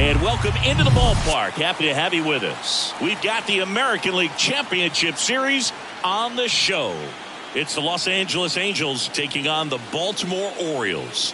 And welcome into the ballpark. Happy to have you with us. We've got the American League Championship Series on the show. It's the Los Angeles Angels taking on the Baltimore Orioles.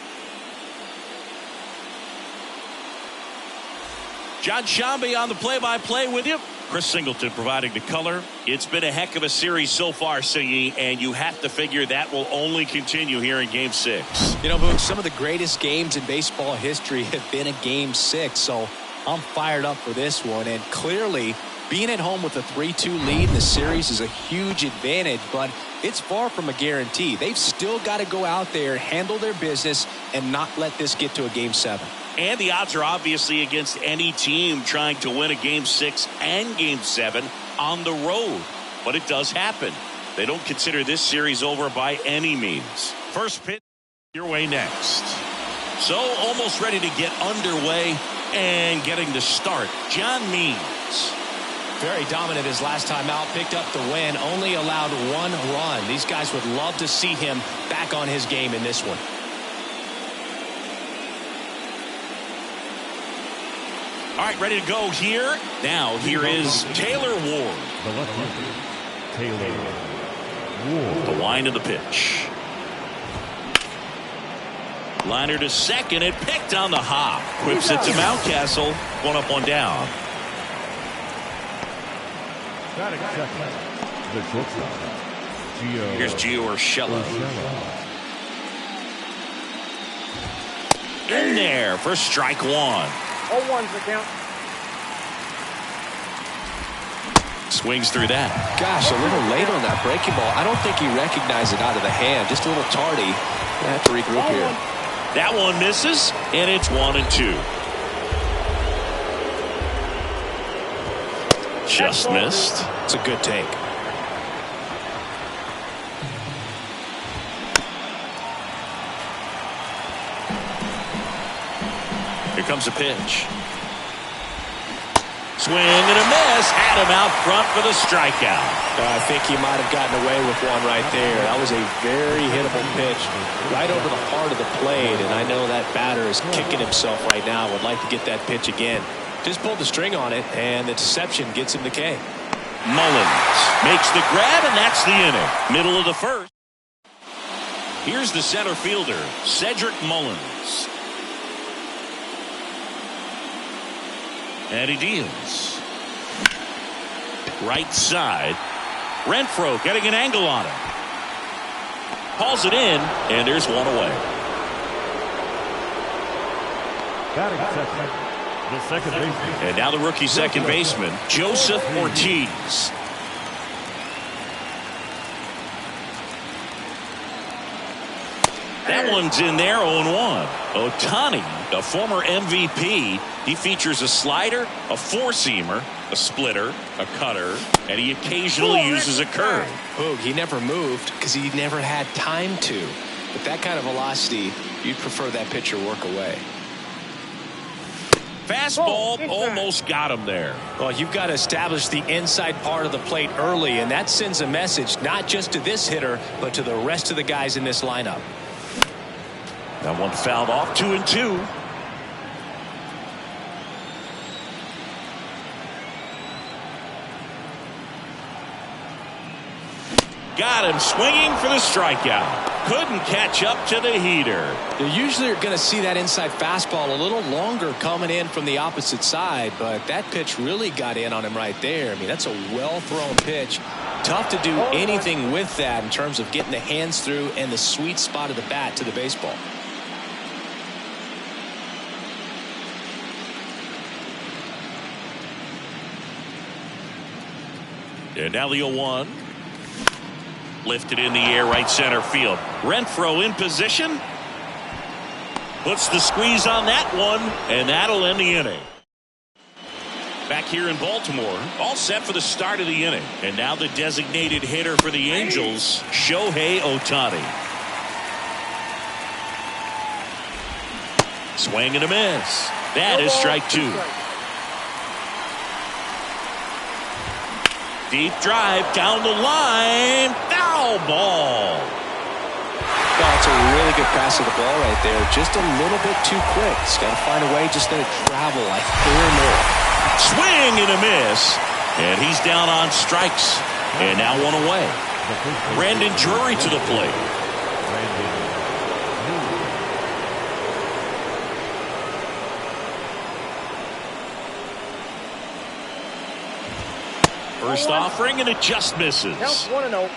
John Shambi on the play-by-play with you. Chris Singleton providing the color. It's been a heck of a series so far, Singy, and you have to figure that will only continue here in Game 6. You know, Boog, some of the greatest games in baseball history have been a Game 6, so I'm fired up for this one. And clearly, being at home with a 3-2 lead in the series is a huge advantage, but it's far from a guarantee. They've still got to go out there, handle their business, and not let this get to a Game 7. And the odds are obviously against any team trying to win a Game 6 and Game 7 on the road. But it does happen. They don't consider this series over by any means. First pitch your way next. So almost ready to get underway and getting the start. John Means. Very dominant his last time out. Picked up the win. Only allowed 1 run. These guys would love to see him back on his game in this one. All right, ready to go here. Now, here is Taylor Ward. The left-hander, Taylor Ward. The line of the pitch. Liner to second. It picked on the hop. Whips it to Mountcastle. 1 up, 1 down. Batting second, the shortstop, Gio. Here's Gio Urshela. In there for strike 1. 0-1's the count. Swings through that. Gosh, a little late on that breaking ball. I don't think he recognized it out of the hand. Just a little tardy. I have to regroup here. That one misses, and it's 1-2. Just missed. It's a good take. Here comes a pitch. Swing and a miss. Had him out front for the strikeout. I think he might have gotten away with one right there. That was a very hittable pitch right over the heart of the plate, and I know that batter is kicking himself right now. Would like to get that pitch again. Just pulled the string on it, and the deception gets him the K. Mullins makes the grab, and that's the inning. Middle of the first. Here's the center fielder, Cedric Mullins. And he deals. Right side. Renfroe getting an angle on him. Hauls it in, and there's 1 away. Batting second, the second baseman. And now the rookie second baseman, Joseph Ortiz. That one's in there, 0-1. Ohtani, a former MVP, he features a slider, a four-seamer, a splitter, a cutter, and he occasionally uses a curve. Boog, he never moved because he never had time to. With that kind of velocity, you'd prefer that pitcher work away. Fastball almost got him there. Well, you've got to establish the inside part of the plate early, and that sends a message not just to this hitter, but to the rest of the guys in this lineup. That one fouled off, 2-2. Got him swinging for the strikeout. Couldn't catch up to the heater. You usually are going to see that inside fastball a little longer coming in from the opposite side, but that pitch really got in on him right there. I mean, that's a well-thrown pitch. Tough to do anything with that in terms of getting the hands through and the sweet spot of the bat to the baseball. And now the 0-1. Lifted in the air, right center field. Renfroe in position. Puts the squeeze on that one, and that'll end the inning. Back here in Baltimore, all set for the start of the inning. And now the designated hitter for the Angels, Shohei Ohtani. Swing and a miss. That is strike 2. Deep drive down the line. Foul ball. Oh, it's a really good pass of the ball right there. Just a little bit too quick. He's got to find a way, just let it travel like 4 more. Swing and a miss. And he's down on strikes. And now one away. Brandon Drury to the plate. First offering, and it just misses. Count 1-0.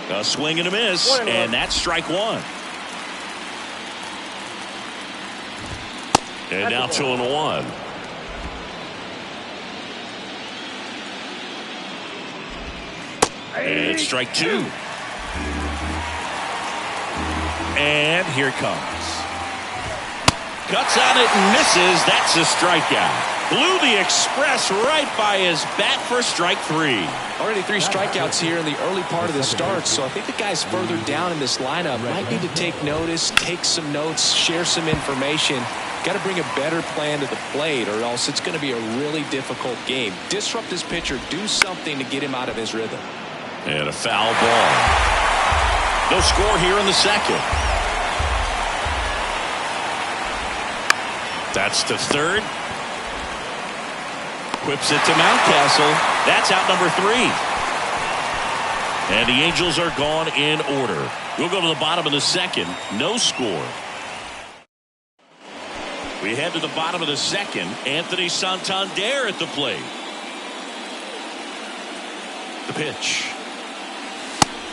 A swing and a miss, and that's strike one. And now 2-1. And strike two. And here it comes. Cuts on it and misses. That's a strikeout. Blew the express right by his bat for strike three. Already 3 strikeouts here in the early part of the start, so I think the guys further down in this lineup might need to take notice, take some notes, share some information. Got to bring a better plan to the plate, or else it's going to be a really difficult game. Disrupt this pitcher, do something to get him out of his rhythm. And a foul ball. No score here in the second. That's to third. Whips it to Mountcastle. That's out number 3. And the Angels are gone in order. We'll go to the bottom of the second. No score. We head to the bottom of the second. Anthony Santander at the plate. The pitch.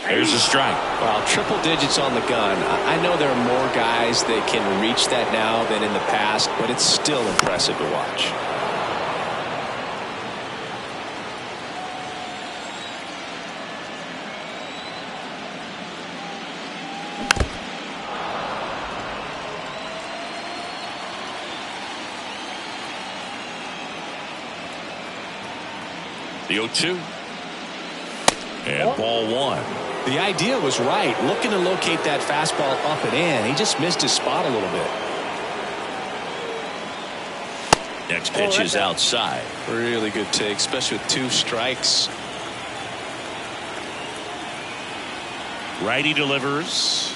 There's a strike. Wow, triple digits on the gun. I know there are more guys that can reach that now than in the past, but it's still impressive to watch. The 0-2. And ball one. The idea was right. Looking to locate that fastball up and in. He just missed his spot a little bit. Next pitch is outside. Really good take, especially with 2 strikes. Righty delivers.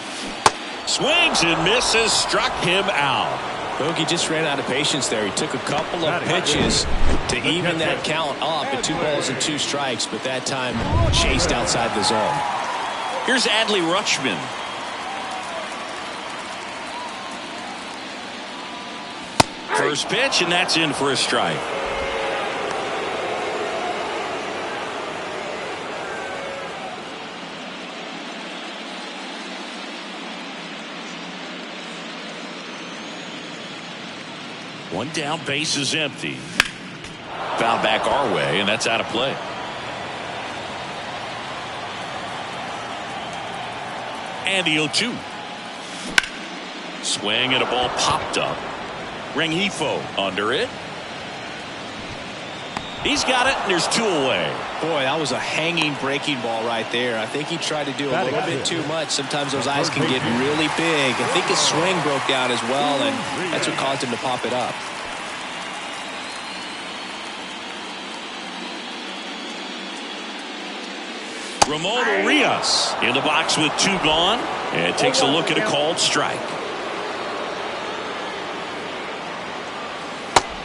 Swings and misses. Struck him out. Bogey just ran out of patience there. He took a couple of pitches to even that count up at 2 balls and 2 strikes, but that time chased outside the zone. Here's Adley Rutschman. First pitch, and that's in for a strike. One down, base is empty. Foul back our way, and that's out of play. And the 0-2. Swing and a ball popped up. Rengifo under it. He's got it, and there's 2 away. Boy, that was a hanging breaking ball right there. I think he tried to do a little bit too much. Sometimes those eyes can get really big. I think his swing broke down as well, and that's what caused him to pop it up. Ramon Urias in the box with 2 gone, and takes a look at a called strike.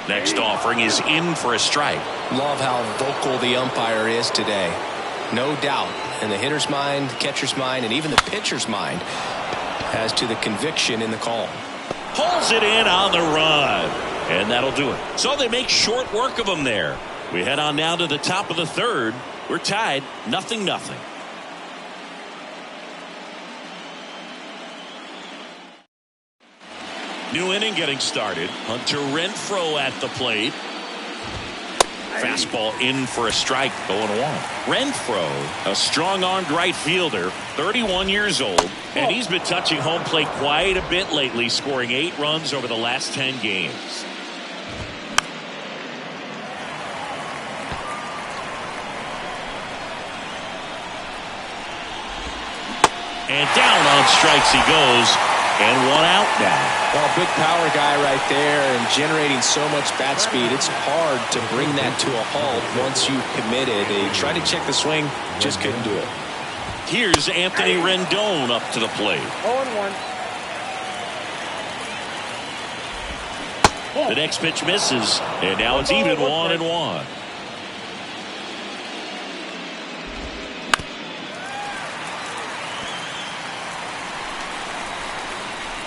Next offering is in for a strike. Love how vocal the umpire is today. No doubt in the hitter's mind, catcher's mind, and even the pitcher's mind as to the conviction in the call. Pulls it in on the run, and that'll do it. So they make short work of him there. We head on now to the top of the third. We're tied 0-0. New inning getting started. Hunter Renfroe at the plate. Fastball in for a strike, 0-1. Renfroe, a strong-armed right fielder, 31 years old, and he's been touching home plate quite a bit lately, scoring 8 runs over the last 10 games. And down on strikes he goes, and 1 out now. Well, big power guy right there and generating so much bat speed. It's hard to bring that to a halt once you've committed. He tried to check the swing, just couldn't do it. Here's Anthony Rendon up to the plate. 0-1. The next pitch misses, and now it's even 1-1.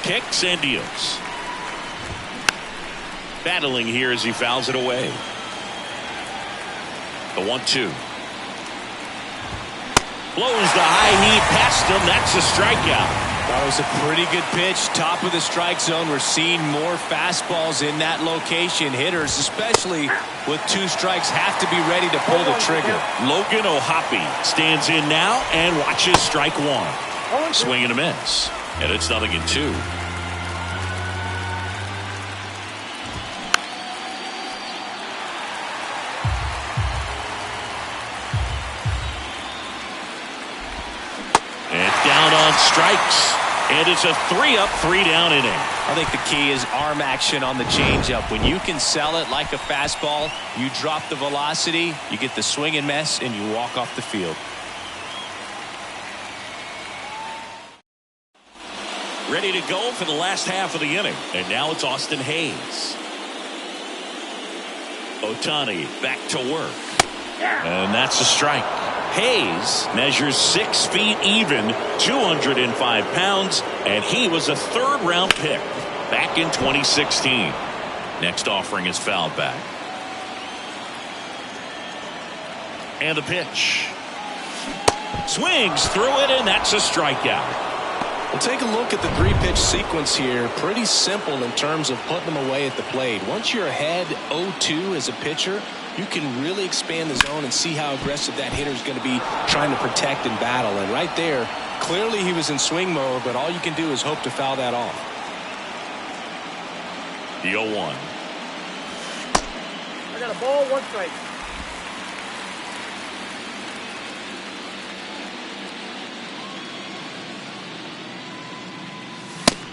Kicks and deals. Battling here as he fouls it away. The 1-2. Blows the high heat past him. That's a strikeout. That was a pretty good pitch. Top of the strike zone. We're seeing more fastballs in that location. Hitters, especially with 2 strikes, have to be ready to pull the trigger. Logan O'Hoppe stands in now and watches strike 1. Swing and a miss. And it's 0-2. And down on strikes. And it's a 3-up, 3-down inning. I think the key is arm action on the changeup. When you can sell it like a fastball, you drop the velocity, you get the swing and miss, and you walk off the field. Ready to go for the last half of the inning. And now it's Austin Hayes. Ohtani back to work. And that's a strike. Hayes measures 6 feet even, 205 pounds, and he was a 3rd-round pick back in 2016. Next offering is fouled back. And the pitch. Swings through it, and that's a strikeout. Well, take a look at the 3-pitch sequence here. Pretty simple in terms of putting them away at the plate. Once you're ahead 0-2 as a pitcher, you can really expand the zone and see how aggressive that hitter is going to be trying to protect and battle. And right there, clearly he was in swing mode, but all you can do is hope to foul that off. The 0-1. I got a ball, 1 strike.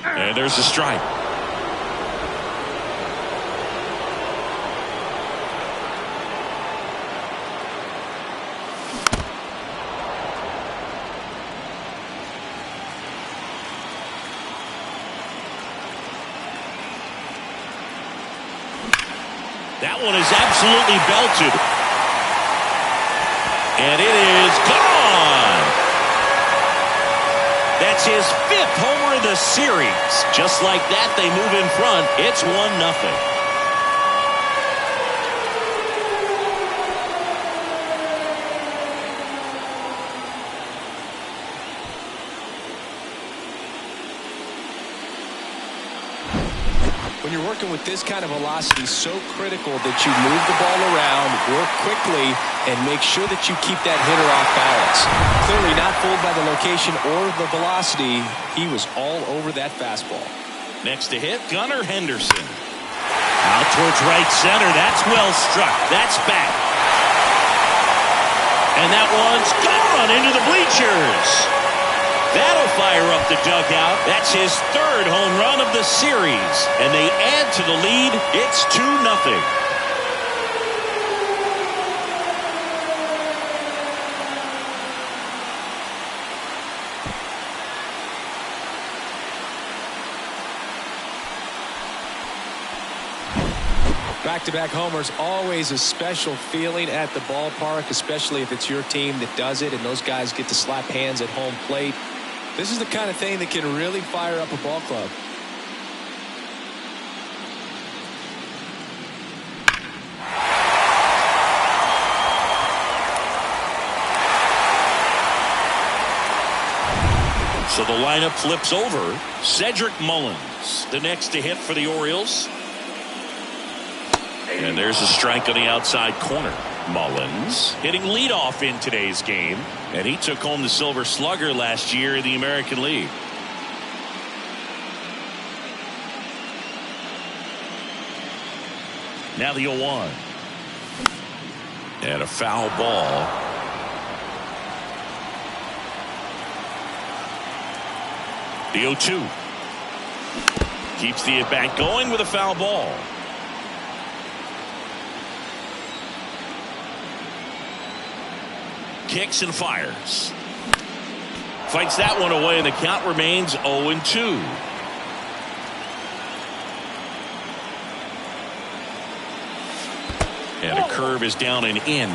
And there's a strike. That one is absolutely belted. And it is gone. That's his 5th homer of the series. Just like that, they move in front. It's 1-0. When you're working with this kind of velocity, so critical that you move the ball around, work quickly, and make sure that you keep that hitter off balance. Clearly not fooled by the location or the velocity. He was all over that fastball. Next to hit, Gunnar Henderson. Out towards right center. That's well struck. That's back. And that one's gone into the bleachers. That'll fire up the dugout. That's his 3rd home run of the series. And they add to the lead. It's 2-0. Back-to-back homers, always a special feeling at the ballpark, especially if it's your team that does it and those guys get to slap hands at home plate. This is the kind of thing that can really fire up a ball club. So the lineup flips over. Cedric Mullins, the next to hit for the Orioles. And there's a strike on the outside corner. Mullins hitting leadoff in today's game, and he took home the Silver Slugger last year in the American League. Now the 0-1. And a foul ball. The 0-2. Keeps the at-bat going with a foul ball. Kicks and fires. Fights that one away, and the count remains 0-2. And a curve is down and in.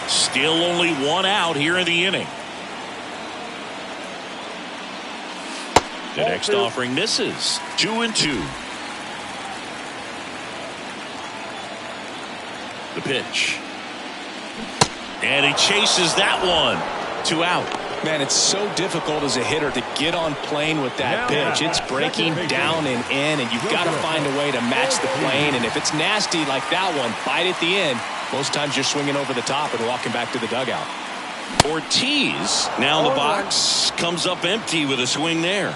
Still only one out here in the inning. The next offering misses. 2-2. The pitch. And he chases that one. 2 out. Man, it's so difficult as a hitter to get on plane with that pitch. It's breaking down and in, and you've got to find a way to match the plane. And if it's nasty like that one, bite at the end, most times you're swinging over the top and walking back to the dugout. Ortiz now in the box, comes up empty with a swing there.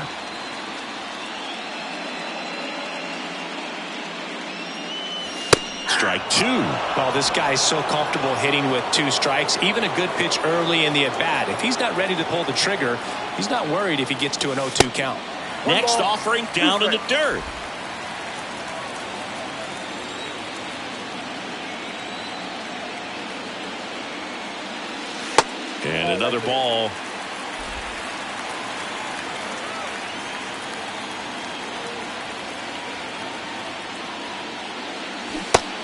Strike 2. Well, this guy's so comfortable hitting with 2 strikes. Even a good pitch early in the at-bat. If he's not ready to pull the trigger, he's not worried if he gets to an 0-2 count. Next offering down in the dirt. And another ball.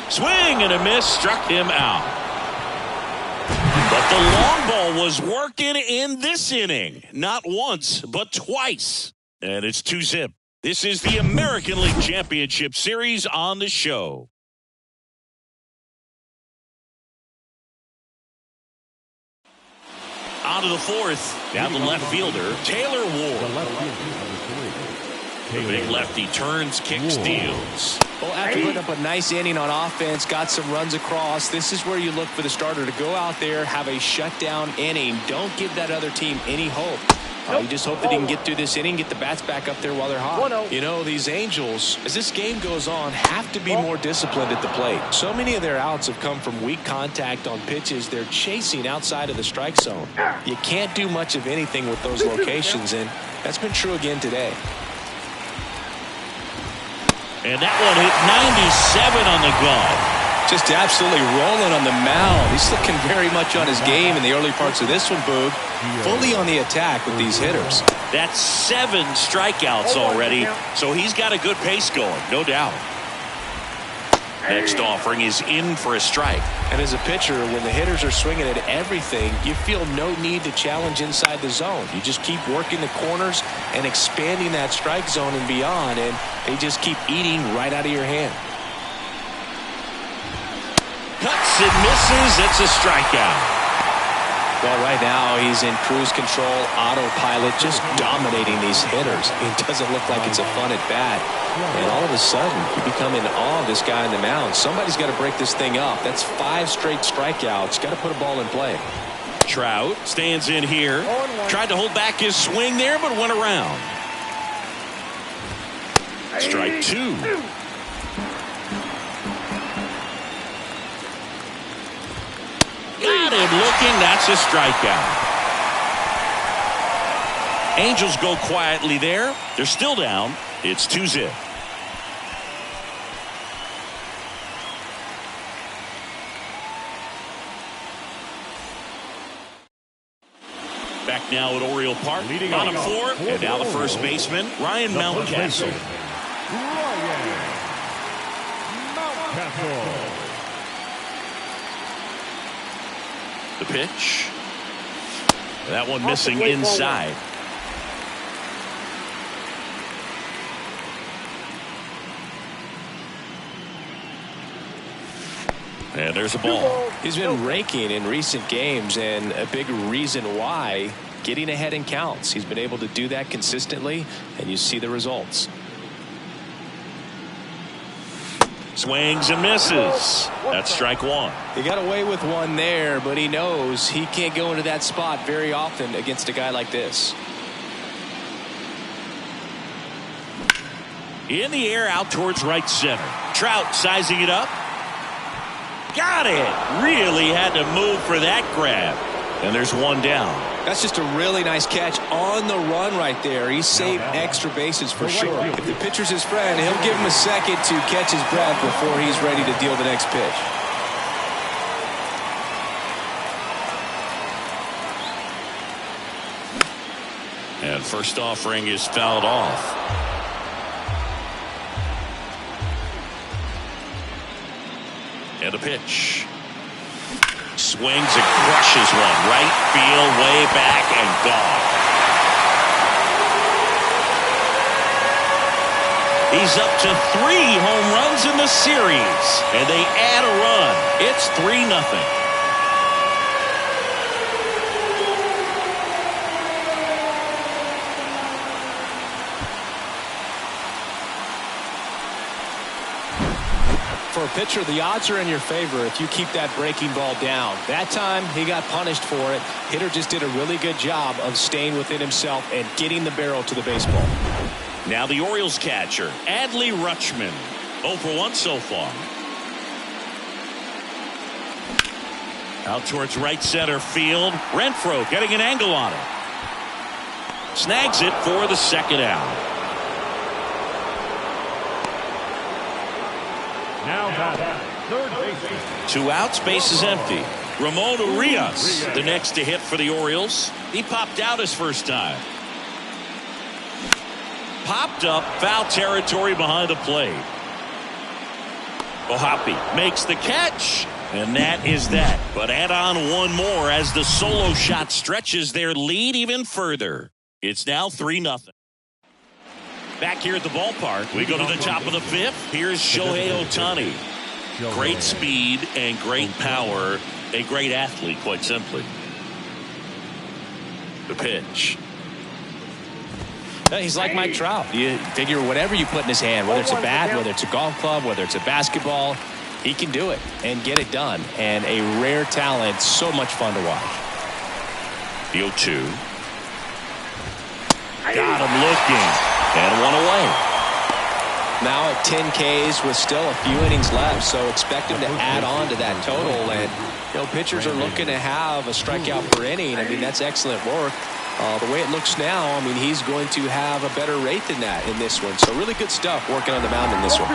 Swing and a miss, struck him out. But the long ball was working in this inning. Not once, but twice. And it's 2-zip. This is the American League Championship Series on the show. On to the fourth. Now the left fielder, Taylor Ward. The big lefty turns, kicks, deals. Well, after putting up a nice inning on offense, got some runs across, this is where you look for the starter to go out there, have a shutdown inning. Don't give that other team any hope. You just hope that he can get through this inning, get the bats back up there while they're hot. You know, these Angels, as this game goes on, have to be more disciplined at the plate. So many of their outs have come from weak contact on pitches they're chasing outside of the strike zone. You can't do much of anything with those locations, and that's been true again today. And that one hit 97 on the gun. Just absolutely rolling on the mound. He's looking very much on his game in the early parts of this one, Boog. Fully on the attack with these hitters. That's 7 strikeouts already, so he's got a good pace going, no doubt. Next offering is in for a strike. And as a pitcher, when the hitters are swinging at everything, you feel no need to challenge inside the zone. You just keep working the corners and expanding that strike zone and beyond, and they just keep eating right out of your hand. Cuts and misses. It's a strikeout. Well, right now he's in cruise control, autopilot, just dominating these hitters. It doesn't look like it's a fun at bat. And all of a sudden, you become in awe of this guy on the mound. Somebody's got to break this thing up. That's 5 straight strikeouts. Got to put a ball in play. Trout stands in here. Tried to hold back his swing there, but went around. Strike 2. Got him looking. That's a strikeout. Angels go quietly there. They're still down. It's 2-zip. Back now at Oriole Park. Leading on a off. 4th. And now the first baseman, Ryan Mountcastle. Ryan Mountcastle. The pitch. That one missing inside. And there's a ball. He's been raking in recent games, and a big reason why, getting ahead in counts. He's been able to do that consistently, and you see the results. Swings and misses. That's strike 1. He got away with one there, but he knows he can't go into that spot very often against a guy like this. In the air, out towards right center. Trout sizing it up. Got it. Really had to move for that grab. And there's one down. That's just a really nice catch on the run right there. He saved extra bases for sure. If the pitcher's his friend, he'll give him a second to catch his breath before he's ready to deal the next pitch. And first offering is fouled off. And a pitch. Swings and crushes one. Right field, way back, and gone. He's up to 3 home runs in the series. And they add a run. It's 3-0. For a pitcher, the odds are in your favor if you keep that breaking ball down. That time, he got punished for it. Hitter just did a really good job of staying within himself and getting the barrel to the baseball. Now the Orioles catcher, Adley Rutschman. 0 for 1 so far. Out towards right center field. Renfroe getting an angle on it. Snags it for the second out. Now batting, third baseman. 2 outs, base is empty. Ramon Urias, the next to hit for the Orioles. He popped out his first time. Popped up, foul territory behind the plate. Ohapi makes the catch, and that is that. But add on one more as the solo shot stretches their lead even further. It's now 3-0. Back here at the ballpark, we go to the top of the 5th. Here's Shohei Ohtani. Great speed and great power. A great athlete, quite simply. The pitch. He's like Mike Trout. You figure whatever you put in his hand, whether it's a bat, whether it's a golf club, whether it's a basketball, he can do it and get it done. And a rare talent, so much fun to watch. The 0-2. Got him looking. And 1 away. Now at 10 Ks with still a few innings left, so expect him to add on to that total. And pitchers are looking to have a strikeout per inning. I mean, that's excellent work. The way it looks now, I mean, he's going to have a better rate than that in this one. So really good stuff working on the mound in this one.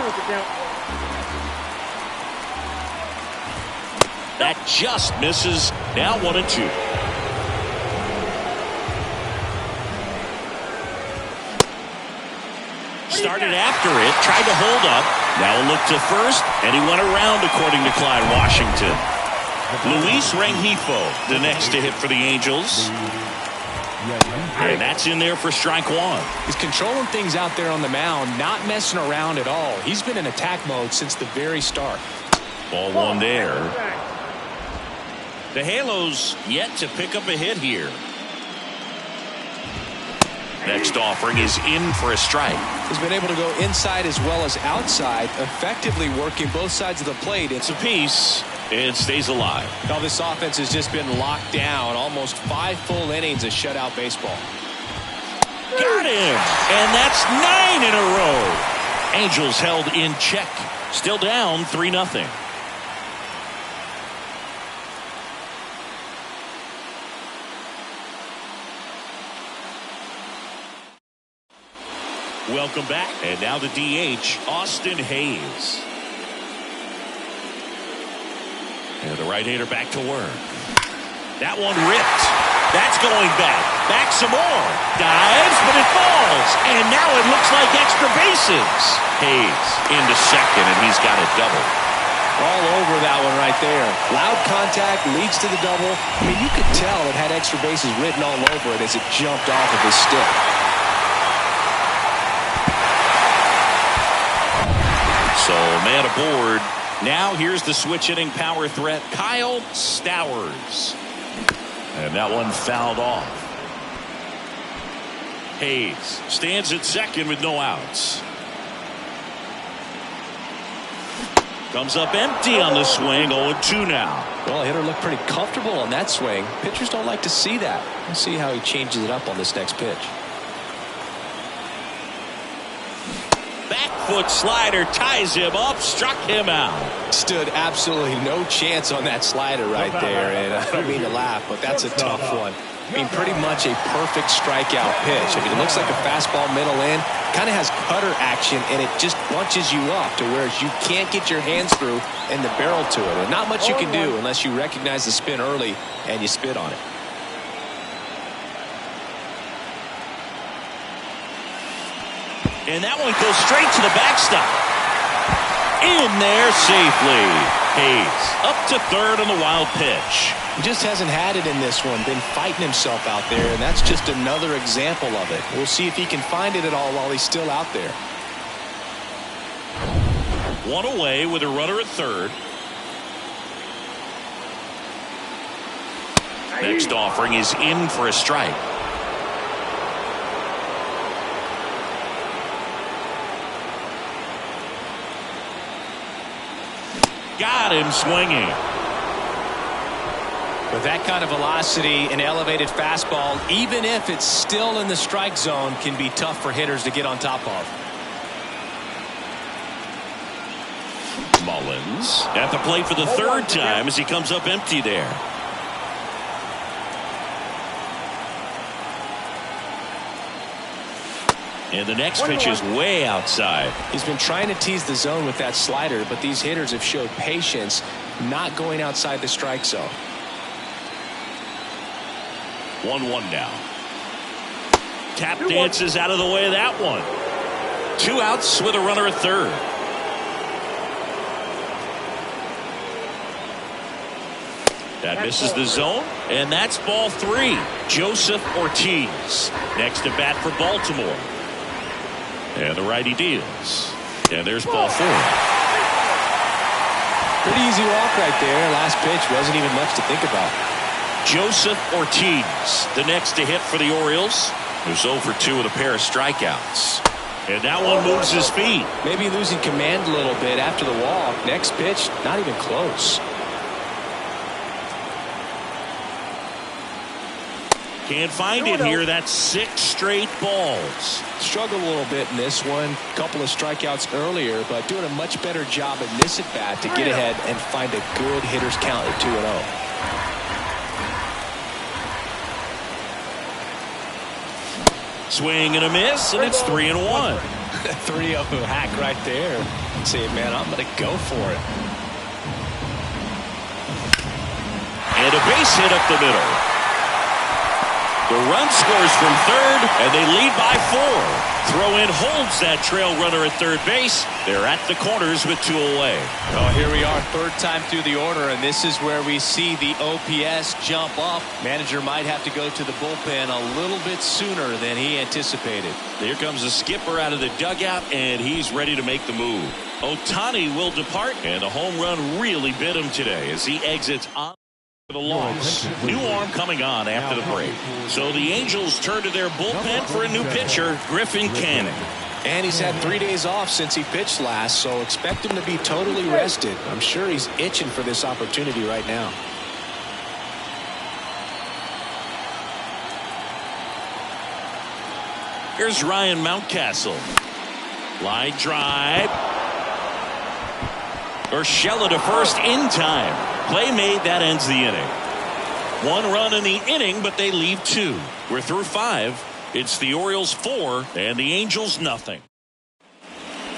That just misses. Now 1-2. Started after it, tried to hold up. Now a look to first, and he went around according to Clyde Washington. Luis Rengifo, the next to hit for the Angels. And that's in there for strike 1. He's controlling things out there on the mound, not messing around at all. He's been in attack mode since the very start. Ball 1 there. The Halos yet to pick up a hit here. Next offering is in for a strike. He's been able to go inside as well as outside, effectively working both sides of the plate. It's a piece. It stays alive. Now this offense has just been locked down. Almost 5 full innings of shutout baseball. Got him. And that's 9 in a row. Angels held in check. Still down 3-0. Welcome back. And now the DH, Austin Hayes. And the right-hander back to work. That one ripped. That's going back. Back some more. Dives, but it falls. And now it looks like extra bases. Hayes into second, and he's got a double. All over that one right there. Loud contact leads to the double. I mean, you could tell it had extra bases written all over it as it jumped off of his stick. So, man aboard. Now here's the switch-hitting power threat, Kyle Stowers. And that one fouled off. Hayes stands at second with no outs. Comes up empty on the swing, 0-2 now. Well, hitter looked pretty comfortable on that swing. Pitchers don't like to see that. Let's see how he changes it up on this next pitch. Foot slider ties him up, struck him out. Stood absolutely no chance on that slider right there. And I don't mean to laugh, but that's a tough one. I mean, pretty much a perfect strikeout pitch. I mean, it looks like a fastball middle in. Kind of has cutter action, and it just bunches you up to where you can't get your hands through and the barrel to it. And not much you can do unless you recognize the spin early and you spit on it. And that one goes straight to the backstop. In there safely. Hayes up to third on the wild pitch. He just hasn't had it in this one. Been fighting himself out there, and that's just another example of it. We'll see if he can find it at all while he's still out there. One away with a runner at third. Next offering is in for a strike. Got him swinging. With that kind of velocity, an elevated fastball, even if it's still in the strike zone, can be tough for hitters to get on top of. Mullins at the plate for the third time as he comes up empty there. And the next pitch is way outside. He's been trying to tease the zone with that slider, but these hitters have showed patience, not going outside the strike zone. 1-1 now. Tap dances out of the way of that one. 2 outs with a runner at third. That misses the zone, and that's ball 3. Joseph Ortiz next to bat for Baltimore. And the righty deals. And there's ball 4. Pretty easy walk right there. Last pitch wasn't even much to think about. Joseph Ortiz, the next to hit for the Orioles, who's 0 for 2 with a pair of strikeouts. And that one moves his feet. Maybe losing command a little bit after the walk. Next pitch, not even close. Can't find it here. That's 6 straight balls. Struggled a little bit in this one. Couple of strikeouts earlier, but doing a much better job in this at bat to get ahead and find a good hitter's count at 2-0. Swing and a miss, and it's 3-1. 3-0 hack right there. Say, man, I'm going to go for it. And a base hit up the middle. The run scores from third, and they lead by 4. Throw-in holds that trail runner at third base. They're at the corners with 2 away. Oh, here we are, third time through the order, and this is where we see the OPS jump up. Manager might have to go to the bullpen a little bit sooner than he anticipated. Here comes the skipper out of the dugout, and he's ready to make the move. Ohtani will depart, and the home run really bit him today as he exits on the loss. New arm coming on after the break. So the Angels turn to their bullpen for a new pitcher, Griffin Canning. And he's had 3 days off since he pitched last, so expect him to be totally rested. I'm sure he's itching for this opportunity right now. Here's Ryan Mountcastle. Line drive. Urshela to first in time. Play made, that ends the inning. 1 run in the inning, but they leave 2. We're through 5. It's the Orioles 4 and the Angels nothing.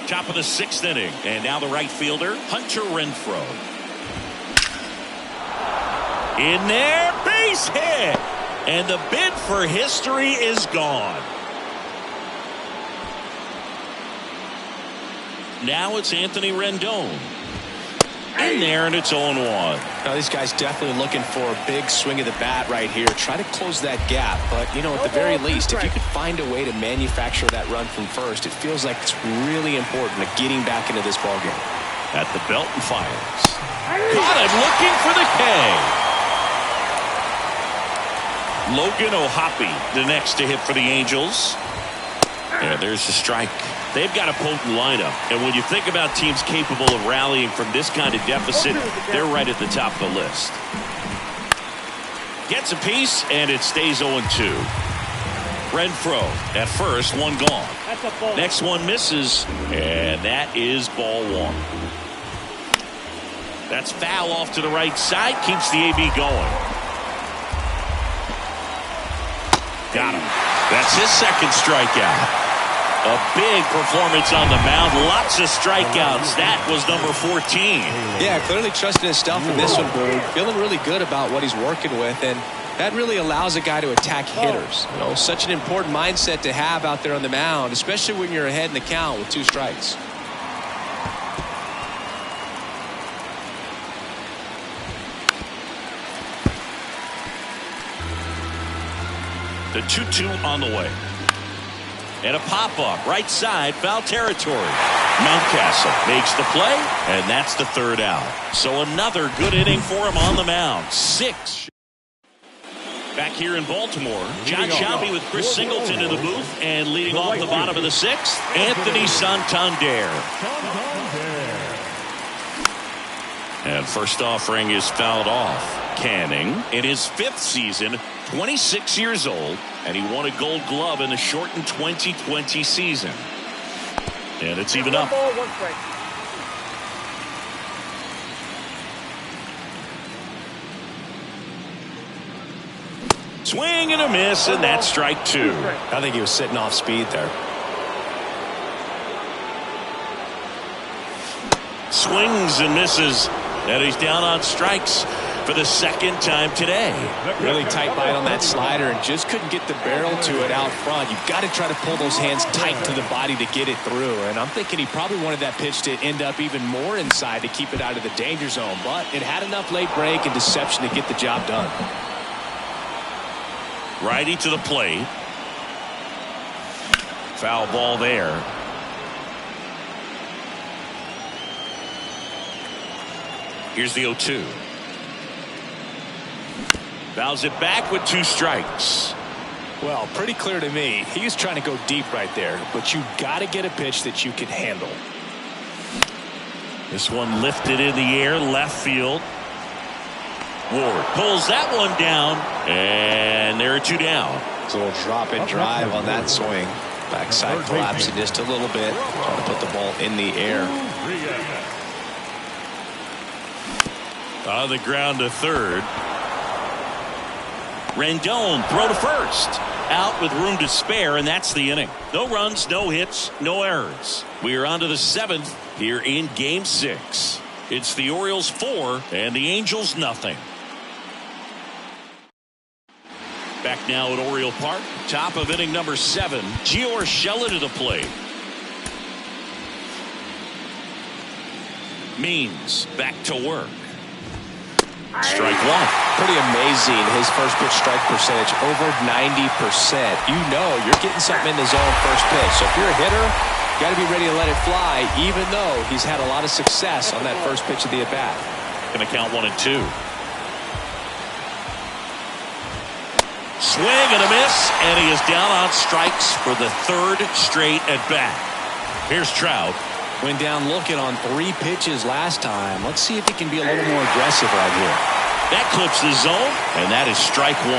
Top of the 6th inning, and now the right fielder, Hunter Renfroe. In there, base hit, and the bid for history is gone. Now it's Anthony Rendon. In there, and it's 0-1. Now, this guy's definitely looking for a big swing of the bat right here. Try to close that gap, but, you know, at the very least, if you could find a way to manufacture that run from first, it feels like it's really important to getting back into this ballgame. At the belt and fires. Caught him looking for the K. Logan O'Hoppe, the next to hit for the Angels. And there's the strike. They've got a potent lineup, and when you think about teams capable of rallying from this kind of deficit, they're right at the top of the list. Gets a piece, and it stays 0-2. Renfroe at first, 1 gone. Next one misses, and that is ball 1. That's foul off to the right side, keeps the AB going. Got him. That's his second strikeout. A big performance on the mound. Lots of strikeouts. That was number 14. Yeah, clearly trusting his stuff in this one, Boone. Feeling really good about what he's working with. And That really allows a guy to attack hitters. You know, such an important mindset to have out there on the mound, especially when you're ahead in the count with 2 strikes. The 2-2 on the way. And a pop-up right side, foul territory. Mountcastle makes the play, and that's the 3rd out. So another good inning for him on the mound. 6. Back here in Baltimore, John Shelby with Chris Singleton in the booth, and leading off the bottom of the 6th, Anthony Santander. And first offering is fouled off. Canning in his 5th season, 26 years old, and he won a Gold Glove in the shortened 2020 season. And it's even up. Swing and a miss, and that's strike 2. I think he was sitting off speed there. Swings and misses, and he's down on strikes for the 2nd time today. Really tight bite on that slider and just couldn't get the barrel to it out front. You've got to try to pull those hands tight to the body to get it through. And I'm thinking he probably wanted that pitch to end up even more inside to keep it out of the danger zone. But it had enough late break and deception to get the job done. Righty to the plate. Foul ball there. Here's the 0-2. Fouls it back with 2 strikes. Well, pretty clear to me. He was trying to go deep right there, but you got to get a pitch that you can handle. This one lifted in the air, left field. Ward pulls that one down, and there are 2 down. It's a little drop and drive on that swing. Backside collapsing just a little bit, trying to put the ball in the air. On the ground to 3rd. Rendon throw to 1st. Out with room to spare, and that's the inning. No runs, no hits, no errors. We are on to the 7th here in Game 6. It's the Orioles 4 and the Angels nothing. Back now at Oriole Park, top of inning number 7. Gio Urshela to the plate. Means back to work. Strike 1. Pretty amazing. His first pitch strike percentage over 90%. You know you're getting something in the zone first pitch. So if you're a hitter, you got to be ready to let it fly, even though he's had a lot of success on that first pitch of the at-bat. Going to count 1 and 2. Swing and a miss, and he is down on strikes for the 3rd straight at-bat. Here's Trout. Went down looking on 3 pitches last time. Let's see if he can be a little more aggressive right here. That clips the zone, and that is strike 1.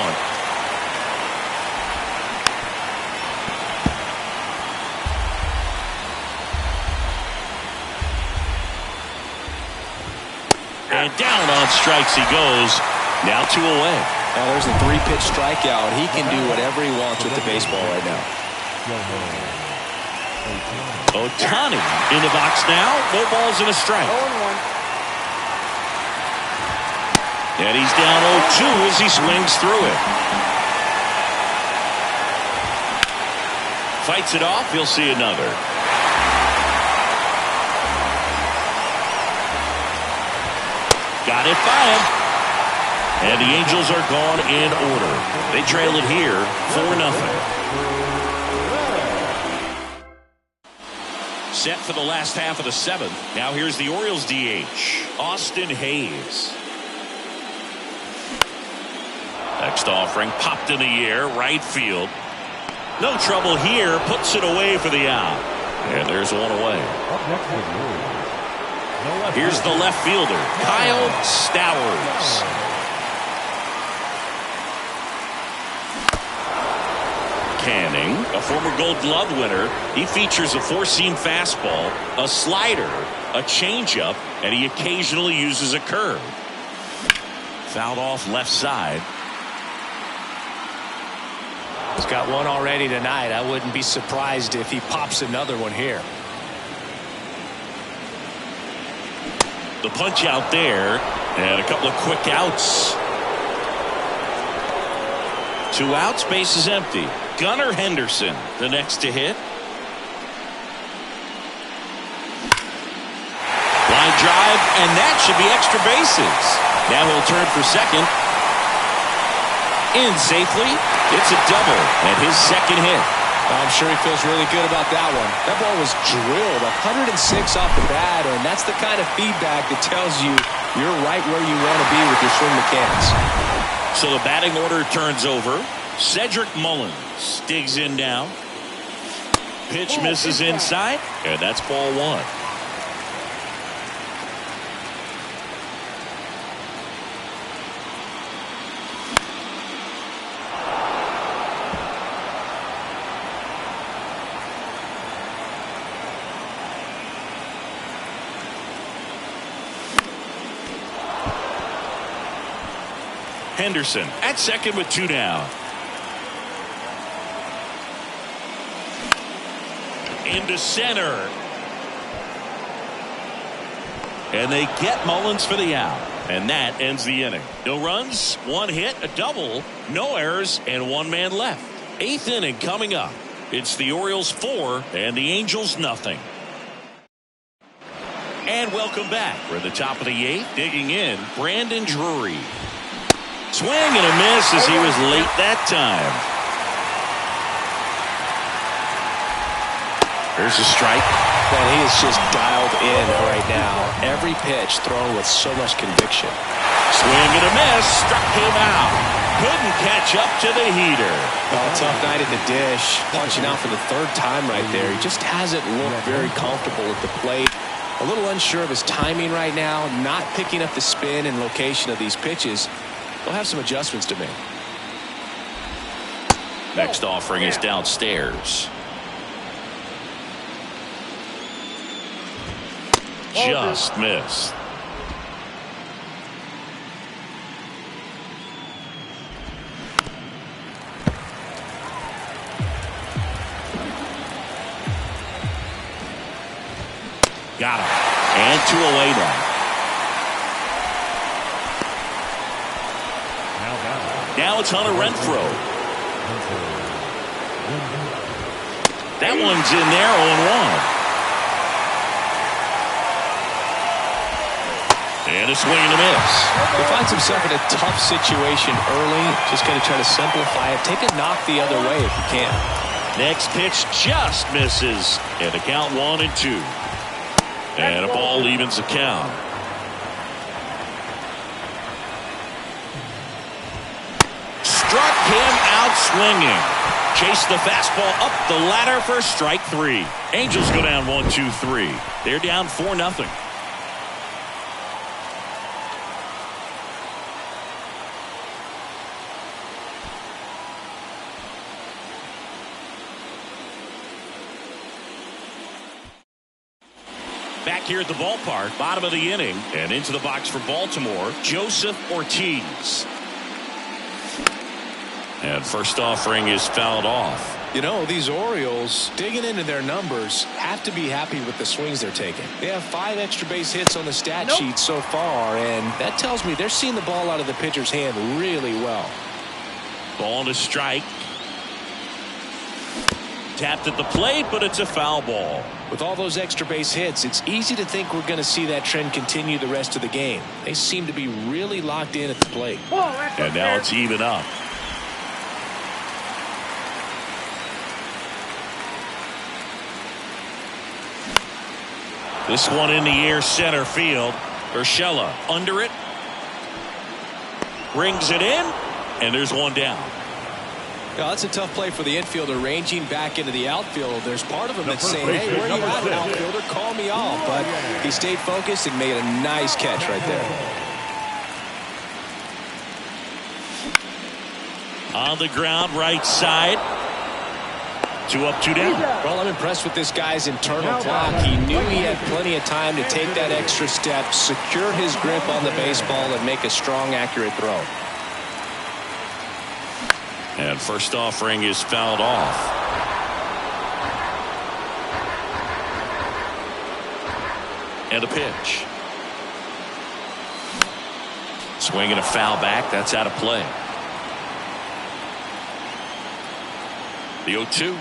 And down on strikes he goes. Now 2 away. Now there's a 3-pitch strikeout. He can do whatever he wants with the baseball right now. Ohtani in the box now. No balls and a strike. 0-1. And he's down 0-2 as he swings through it. Fights it off. He'll see another. Got it by him. And the Angels are gone in order. They trail it here 4-0. Set for the last half of the 7th. Now here's the Orioles DH, Austin Hayes. Next offering popped in the air, right field. No trouble here, puts it away for the out. And there's 1 away. Here's the left fielder, Kyle Stowers. Canning, a former Gold Glove winner. He features a 4-seam fastball, a slider, a changeup, and he occasionally uses a curve. Fouled off left side. He's got 1 already tonight. I wouldn't be surprised if he pops another one here. The punch out there, and a couple of quick outs. 2 outs, base is empty. Gunnar Henderson, the next to hit. Line drive, and that should be extra bases. Now he'll turn for second. In safely. It's a double and his second hit. I'm sure he feels really good about that one. That ball was drilled 106 off the bat, and that's the kind of feedback that tells you you're right where you want to be with your swing mechanics. So the batting order turns over. Cedric Mullins digs in now. Pitch misses inside, and that's ball 1. Henderson at second with 2 down. Into center. And they get Mullins for the out. And that ends the inning. No runs, 1 hit, a double, no errors, and 1 man left. 8th inning coming up. It's the Orioles 4 and the Angels nothing. And welcome back. We're at the top of the 8th. Digging in, Brandon Drury. Swing and a miss as he was late that time. There's a strike. Man, he is just dialed in right now. Every pitch thrown with so much conviction. Swing and a miss. Struck him out. Couldn't catch up to the heater. Oh, tough night at the dish. Punching out for the 3rd time right there. He just hasn't looked very comfortable at the plate. A little unsure of his timing right now. Not picking up the spin and location of these pitches. They'll have some adjustments to make. Next offering is downstairs. Just missed. Got him. And 2 away now. Now it's Hunter Renfroe. That one's in there, 0-1. And a swing and a miss. He finds himself in a tough situation early. Just got to try to simplify it. Take a knock the other way if you can. Next pitch just misses. And the count 1-2. And a ball evens the count. Struck him out swinging. Chased the fastball up the ladder for strike 3. Angels go down 1-2-3. They're down 4-0. Back here at the ballpark, bottom of the inning, and into the box for Baltimore, Joseph Ortiz. And first offering is fouled off. You know, these Orioles, digging into their numbers, have to be happy with the swings they're taking. They have 5 extra base hits on the stat sheet so far, and that tells me they're seeing the ball out of the pitcher's hand really well. Ball to strike. Tapped at the plate, but it's a foul ball. With all those extra base hits, it's easy to think we're going to see that trend continue the rest of the game. They seem to be really locked in at the plate. And now it's even up. This one in the air, center field. Urshela under it. Brings it in, and there's 1 down. Well, that's a tough play for the infielder, ranging back into the outfield. There's part of him that's saying, hey, where are you at, outfielder? Call me off. But he stayed focused and made a nice catch right there. On the ground, right side. 2 up, 2 down. Well, I'm impressed with this guy's internal clock. He knew he had plenty of time to take that extra step, secure his grip on the baseball, and make a strong, accurate throw. And first offering is fouled off. And a pitch. Swing and a foul back. That's out of play. The 0-2.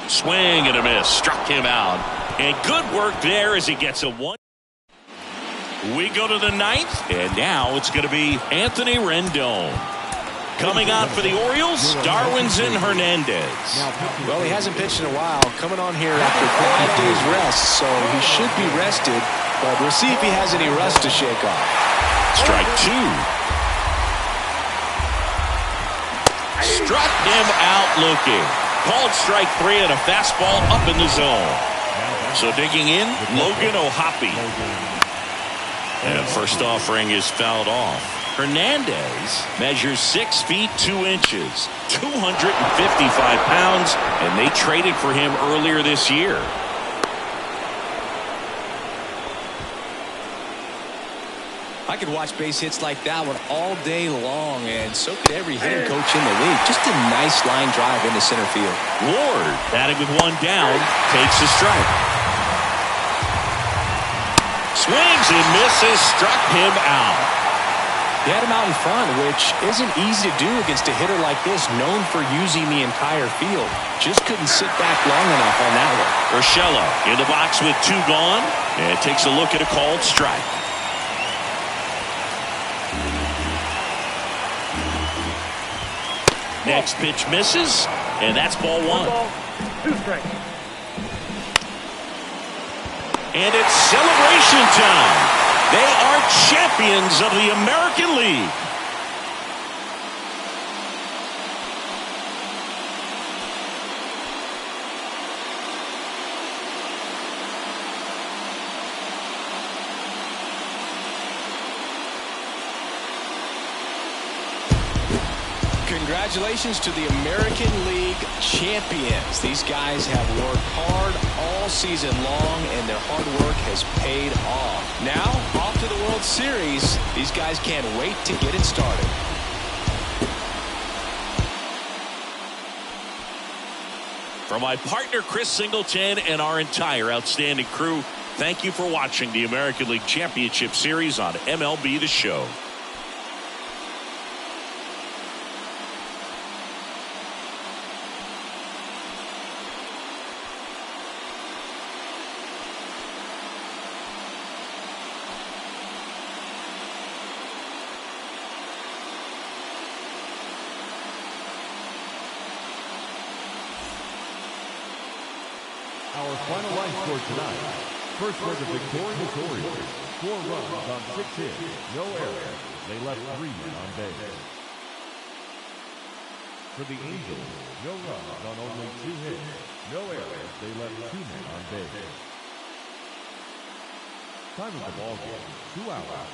Swing and a miss. Struck him out. And good work there as he gets a 1. We go to the 9th, and now it's going to be Anthony Rendon. Coming on for the Orioles, Darwinzon Hernandez. Well, he hasn't pitched in a while. Coming on here after 5 days rest, so he should be rested. But we'll see if he has any rust to shake off. Strike 2. Struck him out looking. Called strike 3 and a fastball up in the zone. So digging in, Logan O'Hoppe. And first offering is fouled off. Hernandez measures 6 feet 2 inches, 255 pounds, and they traded for him earlier this year. I could watch base hits like that one all day long, and so could every hitting coach in the league. Just a nice line drive into center field. Ward, batting with 1 down, takes a strike. Swings and misses, struck him out. He had him out in front, which isn't easy to do against a hitter like this, known for using the entire field. Just couldn't sit back long enough on that one. Urshela in the box with 2 gone, and takes a look at a called strike. Next pitch misses, and that's ball 1. 1 ball, 2 strikes. And it's celebration time. They are champions of the American League. Congratulations to the American League champions. These guys have worked hard all season long, and their hard work has paid off. Now, off to the World Series. These guys can't wait to get it started. From my partner Chris Singleton and our entire outstanding crew, thank you for watching the American League Championship Series on MLB The Show. Our final line score tonight. First for the victorious Orioles. 4 runs on 6 hits. No errors. They left 3 men on base. For the Angels, no runs on only 2 hits. No errors. They left 2 men on base. Time of the ball game, 2 hours.